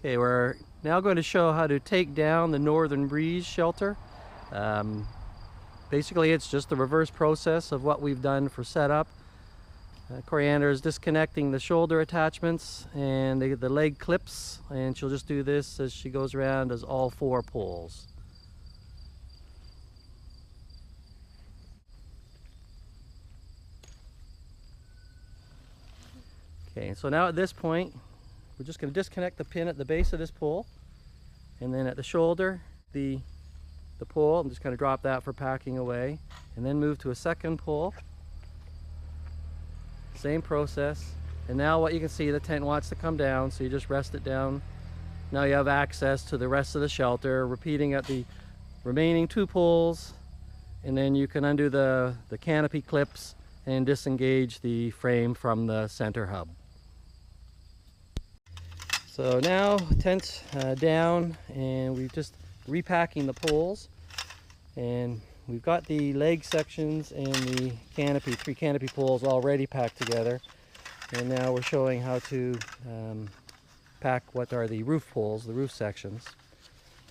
Okay, we're now going to show how to take down the NorthernBreeze shelter. Basically, it's just the reverse process of what we've done for setup. Coriander is disconnecting the shoulder attachments and the leg clips, and she'll just do this as she goes around as all 4 poles. Okay, so now at this point, we're just going to disconnect the pin at the base of this pole, and then at the shoulder, the pole, I'm just going to drop that for packing away, and then move to a second pole. Same process, and now what you can see, the tent wants to come down, so you just rest it down. Now you have access to the rest of the shelter, repeating at the remaining 2 poles, and then you can undo the canopy clips and disengage the frame from the center hub. So now tent's down, and we've just repacking the poles, and we've got the leg sections and the canopy, 3 canopy poles already packed together, and now we're showing how to pack what are the roof poles, the roof sections.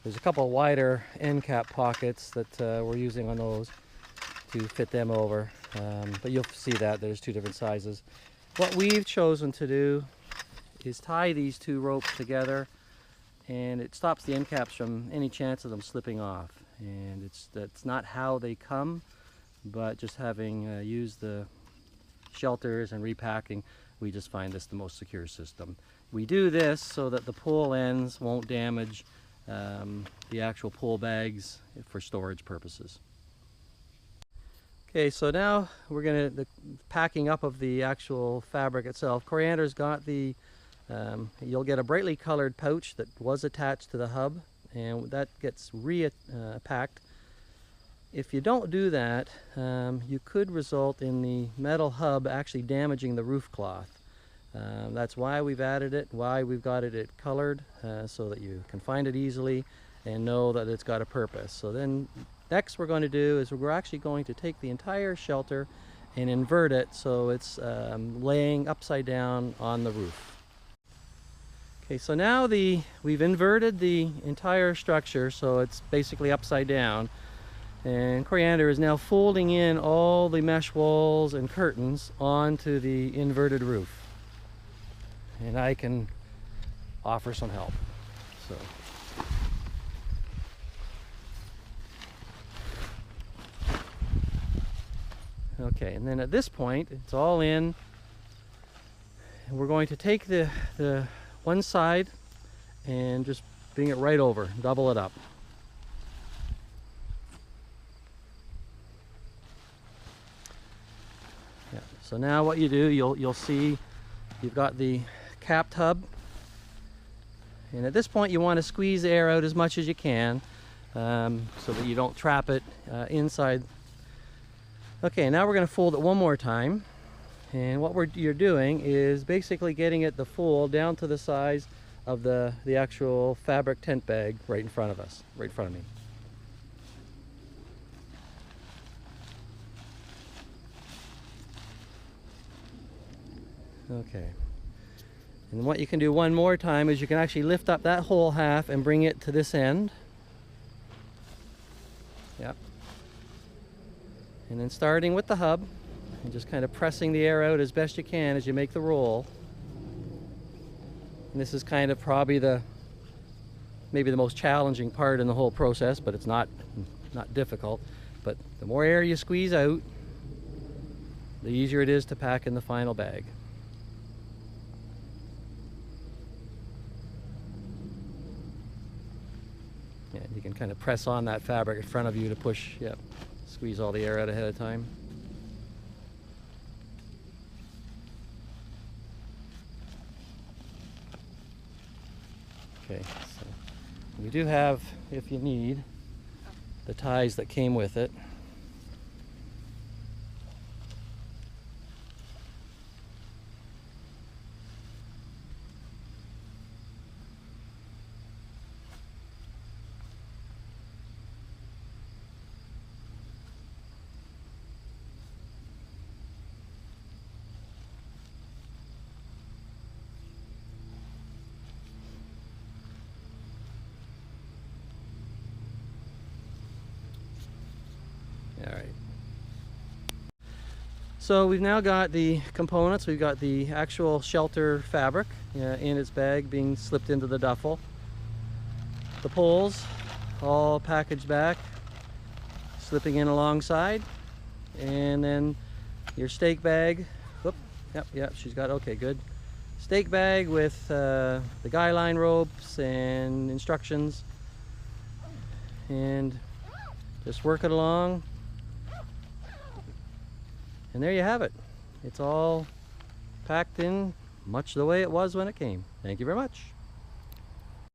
There's a couple wider end cap pockets that we're using on those to fit them over, but you'll see that there's 2 different sizes. What we've chosen to do is tie these 2 ropes together, and it stops the end caps from any chance of them slipping off. And that's not how they come, but just having used the shelters and repacking, we just find this the most secure system. We do this so that the pole ends won't damage the actual pole bags for storage purposes. Okay, so now we're the packing up of the actual fabric itself. Coriander's got the you'll get a brightly colored pouch that was attached to the hub, and that gets packed. If you don't do that, you could result in the metal hub actually damaging the roof cloth. That's why we've added it, why we've got it colored, so that you can find it easily and know that it's got a purpose. So then next we're going to do is we're actually going to take the entire shelter and invert it so it's laying upside down on the roof. Okay, so now we've inverted the entire structure so it's basically upside down, and Coriander is now folding in all the mesh walls and curtains onto the inverted roof, and I can offer some help. So okay, and then at this point it's all in, and we're going to take the one side and just bring it right over, double it up. Yeah. So now what you do, you'll see you've got the capped hub, and at this point you want to squeeze the air out as much as you can so that you don't trap it inside. Okay, now we're going to fold it one more time. And what you're doing is basically getting it the fold down to the size of the actual fabric tent bag right in front of us, right in front of me. Okay. And what you can do one more time is you can actually lift up that whole half and bring it to this end. Yep. And then starting with the hub, and just kind of pressing the air out as best you can as you make the roll. And this is kind of probably maybe the most challenging part in the whole process, but it's not difficult. But the more air you squeeze out, the easier it is to pack in the final bag. Yeah, you can kind of press on that fabric in front of you to push, yep, squeeze all the air out ahead of time. Okay, so we do have, if you need, the ties that came with it. So we've now got the components. We've got the actual shelter fabric in its bag being slipped into the duffel. The poles all packaged back, slipping in alongside. And then your stake bag. Whoop, yep, she's got, okay, good. Stake bag with the guy line ropes and instructions. And just work it along. And there you have it. It's all packed in much the way it was when it came. Thank you very much.